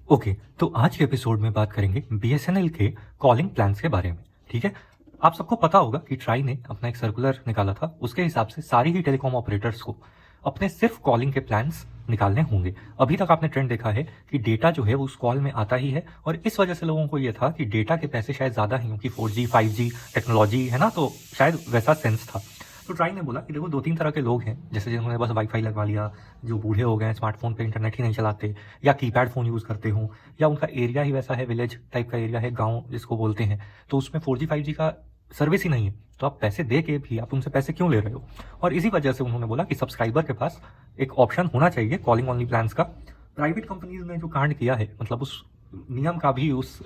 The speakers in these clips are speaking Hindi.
ओके, तो आज के एपिसोड में बात करेंगे बीएसएनएल के कॉलिंग प्लान्स के बारे में। ठीक है, आप सबको पता होगा कि ट्राई ने अपना एक सर्कुलर निकाला था, उसके हिसाब से सारी ही टेलीकॉम ऑपरेटर्स को अपने सिर्फ कॉलिंग के प्लान्स निकालने होंगे। अभी तक आपने ट्रेंड देखा है कि डेटा जो है वो उस कॉल में आता ही है, और इस वजह से लोगों को ये था कि डेटा के पैसे शायद ज़्यादा हैं क्योंकि 4G 5G टेक्नोलॉजी है ना, तो शायद वैसा सेंस था। तो ट्राई ने बोला कि देखो, दो तीन तरह के लोग हैं, जैसे जिन्होंने बस वाईफाई लगवा लिया, जो बूढ़े हो गए हैं, स्मार्टफोन पे इंटरनेट ही नहीं चलाते, या कीपैड फ़ोन यूज़ करते हों, या उनका एरिया ही वैसा है, विलेज टाइप का एरिया है, गाँव जिसको बोलते हैं, तो उसमें 4G 5G का सर्विस ही नहीं है, तो आप पैसे दे के भी आप उनसे पैसे क्यों ले रहे हो। और इसी वजह से उन्होंने बोला कि सब्सक्राइबर के पास एक ऑप्शन होना चाहिए कॉलिंग ओनली प्लान्स का। प्राइवेट कंपनीज ने जो कांड किया है, मतलब उस नियम का भी, उस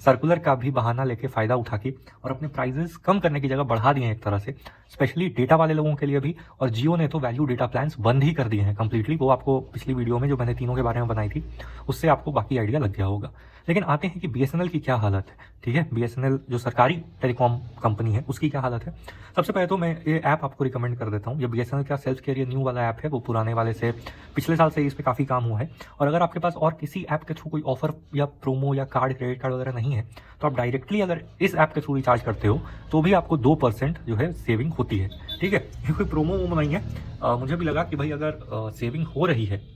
सर्कुलर का भी बहाना लेके फ़ायदा उठा के और अपने प्राइजेस कम करने की जगह बढ़ा दिए हैं एक तरह से, स्पेशली डेटा वाले लोगों के लिए भी। और जियो ने तो वैल्यू डेटा प्लान्स बंद ही कर दिए हैं कंप्लीटली। वो आपको पिछली वीडियो में जो मैंने तीनों के बारे में बनाई थी, उससे आपको बाकी आइडिया लग गया होगा। लेकिन आते हैं कि बीएसएनएल की क्या हालत है। ठीक है, बीएसएनएल जो सरकारी टेलीकॉम कंपनी है उसकी क्या हालत है। सबसे पहले तो मैं ये ऐप आपको रिकमेंड कर देता हूँ। ये बीएसएनएल का सेल्फ केयर, ये न्यू वाला ऐप है, वो पुराने वाले से पिछले साल से इस पर काफ़ी काम हुआ है। और अगर आपके पास और किसी ऐप के थ्रू कोई ऑफर या प्रोमो या कार्ड, क्रेडिट कार्ड वगैरह नहीं है, तो आप डायरेक्टली अगर इस ऐप के थ्रू रिचार्ज करते हो तो भी आपको 2% जो है सेविंग होती है। ठीक है, ये कोई प्रोमो वोमो नहीं है। मुझे भी लगा कि भाई अगर सेविंग हो रही है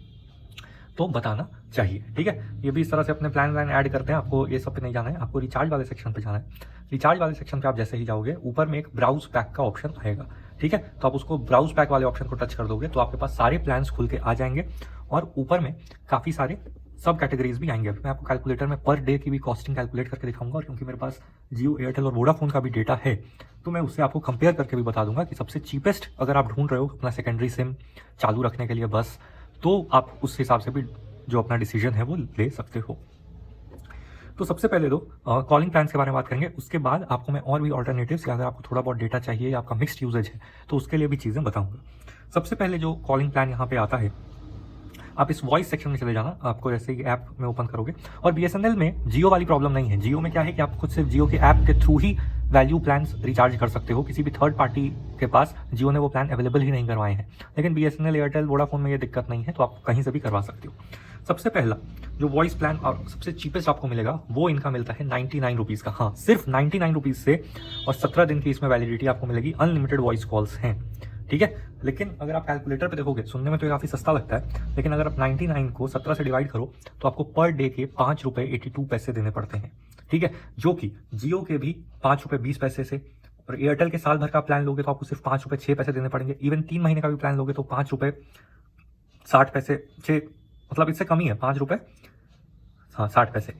तो बताना चाहिए। ठीक है, ये भी इस तरह से अपने प्लान ऐड करते हैं। आपको ये सब पे नहीं जाना है, आपको रिचार्ज वाले सेक्शन पे जाना है। रिचार्ज वाले सेक्शन पे आप जैसे ही जाओगे, ऊपर में एक ब्राउज पैक का ऑप्शन आएगा। ठीक है, तो आप उसको ब्राउज पैक वाले ऑप्शन को टच कर दोगे तो आपके पास सारे प्लान्स खुल के आ जाएंगे, और ऊपर में काफ़ी सारे सब कैटेगरीज भी आएंगे। मैं आपको कैलकुलेटर में पर डे की भी कॉस्टिंग कैलकुलेट करके दिखाऊंगा, और क्योंकि मेरे पास जियो, एयरटेल और वोडाफोन का भी डेटा है, तो मैं उससे आपको कंपेयर करके भी बता दूंगा कि सबसे चीपेस्ट अगर आप ढूंढ रहे हो अपना सेकेंडरी सिम चालू रखने के लिए बस, तो आप उस हिसाब से भी जो अपना डिसीजन है वो ले सकते हो। तो सबसे पहले तो कॉलिंग प्लान्स के बारे में बात करेंगे, उसके बाद आपको मैं और भी ऑल्टरनेटिव्स, या अगर आपको थोड़ा बहुत डेटा चाहिए या आपका मिक्स्ड यूजेज है तो उसके लिए भी चीज़ें बताऊंगा। सबसे पहले जो कॉलिंग प्लान यहाँ पे आता है, आप इस वॉइस सेक्शन में चले जाना, आपको जैसे ही ऐप में ओपन करोगे। और बीएसएनएल में जियो वाली प्रॉब्लम नहीं है। जियो में क्या है कि आप खुद सिर्फ जियो के ऐप के थ्रू ही वैल्यू प्लान्स रिचार्ज कर सकते हो, किसी भी थर्ड पार्टी के पास जियो ने वो प्लान अवेलेबल ही नहीं करवाए हैं। लेकिन बीएसएनएल, एयरटेल, वोडाफोन में ये दिक्कत नहीं है, तो आप कहीं से भी करवा सकते हो। सबसे पहला जो वॉइस प्लान और सबसे चीपेस्ट आपको मिलेगा वो इनका मिलता है 99 रुपीज़ का। हाँ, सिर्फ 99 रुपीज़ से, और 17 दिन की इसमें वैलिडिटी आपको मिलेगी। अनलिमिटेड वॉइस कॉल्स हैं। ठीक है, लेकिन अगर आप कैलकुलेटर पे देखोगे, सुनने में तो ये काफ़ी सस्ता लगता है, लेकिन अगर आप 99 को 17 से डिवाइड करो तो आपको पर डे के 5 रुपये 82 पैसे देने पड़ते हैं। ठीक है, जो कि जियो के भी 5 रुपये 20 पैसे से, और एयरटेल के साल भर का प्लान लोगे तो आपको सिर्फ 5 रुपये 6 पैसे देने पड़ेंगे। इवन 3 महीने का भी प्लान लोगे तो 5 रुपये 60 पैसे 6, मतलब इससे कम ही है, 5 रुपये, हाँ, 60 पैसे।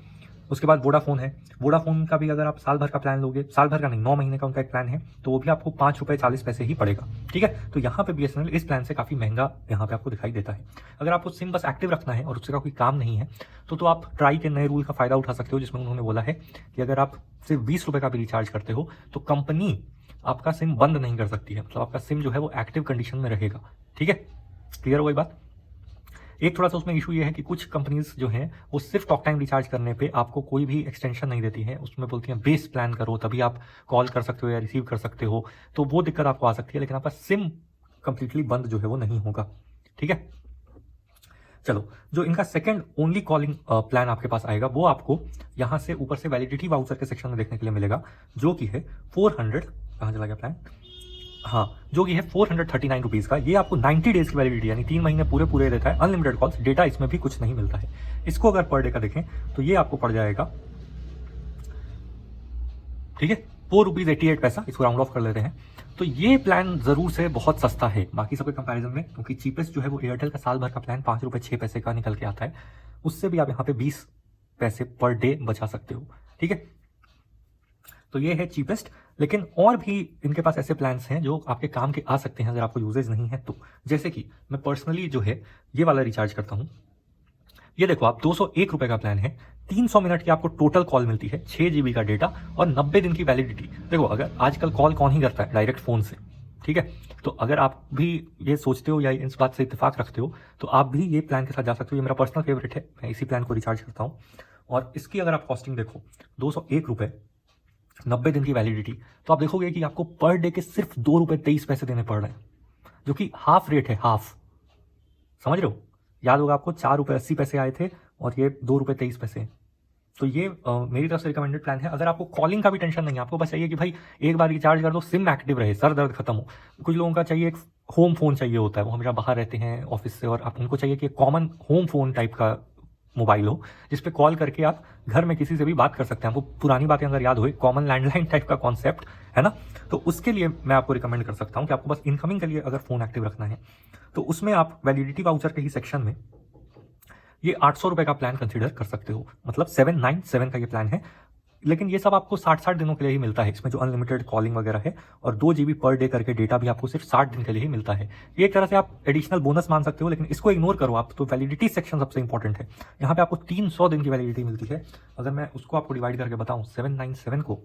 उसके बाद वोडाफोन है। वोडाफोन का भी अगर आप साल भर का प्लान लोगे, साल भर का नहीं, 9 महीने का उनका एक प्लान है, तो वो भी आपको 5 रुपये 40 पैसे ही पड़ेगा। ठीक है, तो यहाँ पे बीएसएनएल इस प्लान से काफ़ी महंगा यहाँ पे आपको दिखाई देता है। अगर आपको सिम बस एक्टिव रखना है और उससे का कोई काम नहीं है, तो आप ट्राई के नए रूल का फ़ायदा उठा सकते हो, जिसमें उन्होंने बोला है कि अगर आप सिर्फ 20 रुपये का भी रिचार्ज करते हो तो कंपनी आपका सिम बंद नहीं कर सकती है, मतलब आपका सिम जो है वो एक्टिव कंडीशन में रहेगा। ठीक है, क्लियर हो गई बात। एक थोड़ा सा उसमें इशू ये है कि कुछ कंपनीज जो हैं वो सिर्फ टॉक टाइम रिचार्ज करने पे आपको कोई भी एक्सटेंशन नहीं देती है। उसमें बोलती हैं बेस प्लान करो तभी आप कॉल कर सकते हो या रिसीव कर सकते हो, तो वो दिक्कत आपको आ सकती है। लेकिन आपका सिम कंप्लीटली बंद जो है वो नहीं होगा। ठीक है, चलो, जो इनका सेकंड ओनली कॉलिंग प्लान आपके पास आएगा वो आपको यहाँ से ऊपर से वैलिडिटी वाउचर के सेक्शन में देखने के लिए मिलेगा, जो कि है 400, कहाँ चला गया प्लान, हाँ, जो कि है 439 रुपीज़ का। ये आपको 90 डेज की वैलिडिटी, यानी 3 महीने पूरे पूरे देता है। अनलिमिटेड कॉल्स, डेटा इसमें भी कुछ नहीं मिलता है। इसको अगर पर डे का देखें तो ये आपको पड़ जाएगा, ठीक है, 4 रुपीज़ 88 पैसा, इसको राउंड ऑफ कर लेते हैं। तो ये प्लान ज़रूर से बहुत सस्ता है बाकी सबके कंपैरिजन में, क्योंकि चीपेस्ट जो है वो एयरटेल का साल भर का प्लान 5 रुपये 6 पैसे का निकल के आता है। उससे भी आप यहाँ पे 20 पैसे पर डे बचा सकते हो। ठीक है, तो ये है चीपेस्ट। लेकिन और भी इनके पास ऐसे प्लान्स हैं जो आपके काम के आ सकते हैं अगर आपको यूजेज नहीं है तो। जैसे कि मैं पर्सनली जो है ये वाला रिचार्ज करता हूँ। ये देखो, आप 201 रुपये का प्लान है, 300 मिनट की आपको टोटल कॉल मिलती है, 6 GB का डेटा और 90 दिन की वैलिडिटी। देखो, अगर आजकल कॉल कौन ही करता है डायरेक्ट फ़ोन से। ठीक है, तो अगर आप भी ये सोचते हो या इस बात से इत्तेफाक रखते हो तो आप भी ये प्लान के साथ जा सकते हो। ये मेरा पर्सनल फेवरेट है, मैं इसी प्लान को रिचार्ज करता हूँ। और इसकी अगर आप कॉस्टिंग देखो, 201 रुपये, 90 दिन की वैलिडिटी, तो आप देखोगे कि आपको पर डे के सिर्फ 2 रुपये 23 पैसे देने पड़ रहे हैं, जो कि हाफ रेट है, हाफ। समझ रहे हो, याद होगा आपको 4 रुपये 80 पैसे आए थे और ये 2 रुपये 23 पैसे है। तो ये मेरी तरफ से रिकमेंडेड प्लान है। अगर आपको कॉलिंग का भी टेंशन नहीं है, आपको बस चाहिए कि भाई एक बार रिचार्ज कर दो, सिम एक्टिव रहे, सर दर्द खत्म हो। कुछ लोगों का चाहिए एक होम फ़ोन चाहिए होता है, वो हमेशा बाहर रहते हैं ऑफिस से, और आप उनको चाहिए कि कॉमन होम फ़ोन टाइप का मोबाइल हो जिस पे कॉल करके आप घर में किसी से भी बात कर सकते हैं। आपको पुरानी बातें अगर याद हो, कॉमन लैंडलाइन टाइप का कॉन्सेप्ट है ना, तो उसके लिए मैं आपको रिकमेंड कर सकता हूँ कि आपको बस इनकमिंग के लिए अगर फ़ोन एक्टिव रखना है तो उसमें आप वैलिडिटी वाउचर के ही सेक्शन में ये 800 रुपये का प्लान कंसीडर कर सकते हो। मतलब 797 का ये प्लान है, लेकिन ये सब आपको 60 दिनों के लिए ही मिलता है। इसमें जो अनलिमिटेड कॉलिंग वगैरह है और 2 GB पर डे करके डेटा भी आपको सिर्फ 60 दिन के लिए ही मिलता है। ये एक तरह से आप एडिशनल बोनस मान सकते हो, लेकिन इसको इग्नोर करो आप, तो वैलिडिटी सेक्शन सबसे इंपॉर्टेंट है। यहाँ पे आपको 300 दिन की वैलिडिटी मिलती है। अगर मैं उसको आपको डिवाइड करके बताऊँ, 797 को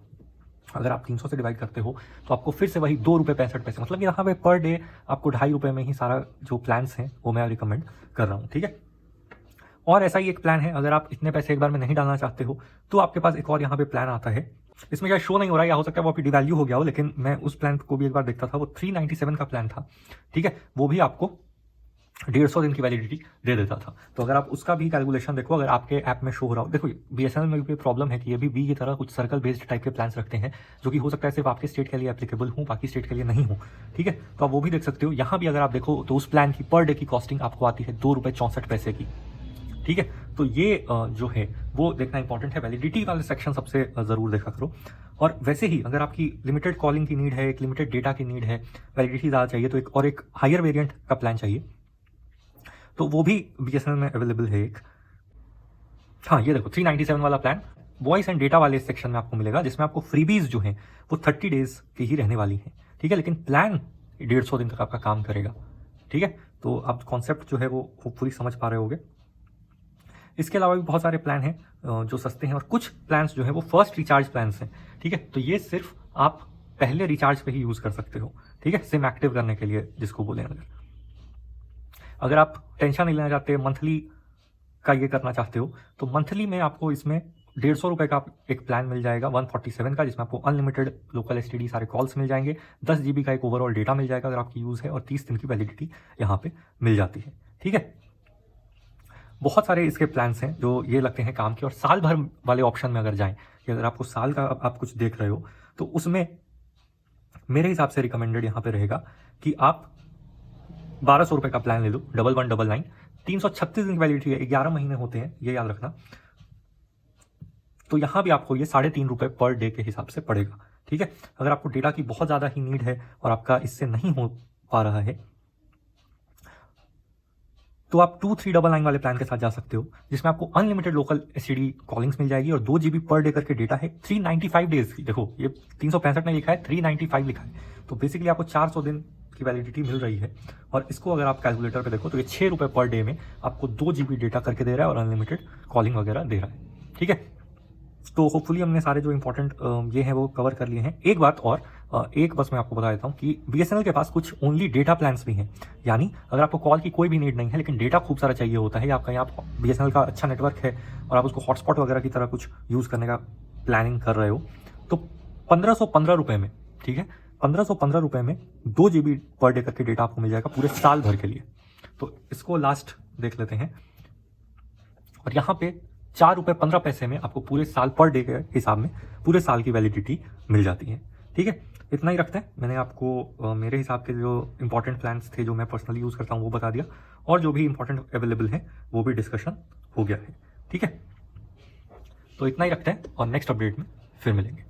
अगर आप 300 से डिवाइड करते हो तो आपको फिर से वही 2 रुपये 65 पैसे, मतलब यहाँ पे पर डे आपको 2.5 रुपये में ही सारा जो प्लान्स हैं वो मैं रिकमेंड कर रहा हूँ। ठीक है, और ऐसा ही एक प्लान है, अगर आप इतने पैसे एक बार में नहीं डालना चाहते हो तो आपके पास एक और यहाँ पे प्लान आता है। इसमें क्या शो नहीं हो रहा है, या हो सकता है वो अभी डिवैल्यू हो गया हो, लेकिन मैं उस प्लान को भी एक बार देखता था, वो 397 का प्लान था। ठीक है, वो भी आपको 150 दिन की वैलिडिटी दे देता था। तो अगर आप उसका भी कैलकुलेशन देखो, अगर आपके ऐप में शो हो रहा हो, देखो BSNL में भी प्रॉब्लम है कि ये भी बी की तरह कुछ सर्कल बेस्ड टाइप के प्लान्स रखते हैं, जो कि हो सकता है सिर्फ आपके स्टेट के लिए एप्लीकेबल हो, बाकी स्टेट के लिए नहीं हो। ठीक है, तो आप वो भी देख सकते हो। यहाँ भी अगर आप देखो तो उस प्लान की पर डे की कॉस्टिंग आपको आती है 2 रुपये 64 पैसे की। ठीक है, तो ये जो है वो देखना इंपॉर्टेंट है। वैलिडिटी वाले सेक्शन सबसे ज़रूर देखा करो। और वैसे ही अगर आपकी लिमिटेड कॉलिंग की नीड है, एक लिमिटेड डेटा की नीड है, वैलिडिटी ज़्यादा चाहिए, तो एक हायर वेरिएंट का प्लान चाहिए, तो वो भी BSNL में अवेलेबल है एक। हाँ, ये देखो 397 वाला प्लान वॉइस एंड डेटा वाले सेक्शन में आपको मिलेगा, जिसमें आपको फ्रीबीज जो हैं वो 30 डेज की ही रहने वाली हैं। ठीक है, लेकिन प्लान 150 दिन तक आपका काम करेगा। ठीक है, तो आप कॉन्सेप्ट जो है वो होपफुली समझ पा रहे होगे। इसके अलावा भी बहुत सारे प्लान हैं जो सस्ते हैं, और कुछ प्लान्स जो है वो फर्स्ट रिचार्ज प्लान्स हैं। ठीक है, तो ये सिर्फ आप पहले रिचार्ज पे ही यूज़ कर सकते हो। ठीक है, सिम एक्टिव करने के लिए जिसको बोले। अगर आप टेंशन नहीं लेना चाहते, मंथली का ये करना चाहते हो, तो मंथली में आपको इसमें 150 रुपये का एक प्लान मिल जाएगा 147 का, जिसमें आपको अनलिमिटेड लोकल STD सारे कॉल्स मिल जाएंगे, 10 GB का एक ओवरऑल डेटा मिल जाएगा अगर आपकी यूज़ है, और 30 दिन की वैलिडिटी यहाँ पे मिल जाती है। ठीक है, बहुत सारे इसके प्लान्स हैं जो ये लगते हैं काम के। और साल भर वाले ऑप्शन में अगर जाएं, कि अगर आपको साल का आप कुछ देख रहे हो, तो उसमें मेरे हिसाब से रिकमेंडेड यहाँ पे रहेगा कि आप 1200 रुपये का प्लान ले लो, 1199, 336 दिन की वैलिडिटी है, 11 महीने होते हैं, ये याद रखना। तो यहाँ भी आपको ये 3.5 रुपये पर डे के हिसाब से पड़ेगा। ठीक है, अगर आपको डेटा की बहुत ज़्यादा ही नीड है और आपका इससे नहीं हो पा रहा है, तो आप 2399 वाले प्लान के साथ जा सकते हो, जिसमें आपको अनलिमिटेड लोकल STD कॉलिंग्स मिल जाएगी और 2 GB पर डे करके डेटा है 395 डेज की। देखो ये 365 में लिखा है, 395 लिखा है, तो बेसिकली आपको 400 दिन की वैलिडिटी मिल रही है। और इसको अगर आप कैलकुलेटर पे देखो तो ये 6 रुपये पर डे में आपको 2 GB डेटा करके दे रहा है और अनलिमिटेड कॉलिंग वगैरह दे रहा है। ठीक है, तो होपफुली हमने सारे जो इंपॉर्टेंट ये हैं वो कवर कर लिए हैं। एक बात और, एक बस मैं आपको बता देता हूँ कि BSNL के पास कुछ ओनली डेटा प्लान्स भी हैं। यानी अगर आपको कॉल की कोई भी नीड नहीं है, लेकिन डेटा खूब सारा चाहिए होता है, या आपका यहाँ BSNL का अच्छा नेटवर्क है और आप उसको हॉटस्पॉट वगैरह की तरह कुछ यूज़ करने का प्लानिंग कर रहे हो, तो 1515 रुपये में, ठीक है, 1515 रुपये में 2 GB पर डे करके डेटा आपको मिल जाएगा पूरे साल भर के लिए। तो इसको लास्ट देख लेते हैं, और यहाँ पे 4 रुपये 15 पैसे में आपको पूरे साल पर डे के हिसाब में पूरे साल की वैलिडिटी मिल जाती है। ठीक है, इतना ही रखते हैं। मैंने आपको मेरे हिसाब के जो इंपॉर्टेंट प्लान्स थे जो मैं पर्सनली यूज़ करता हूँ वो बता दिया, और जो भी इंपॉर्टेंट अवेलेबल है वो भी डिस्कशन हो गया है। ठीक है, तो इतना ही रखते हैं और नेक्स्ट अपडेट में फिर मिलेंगे।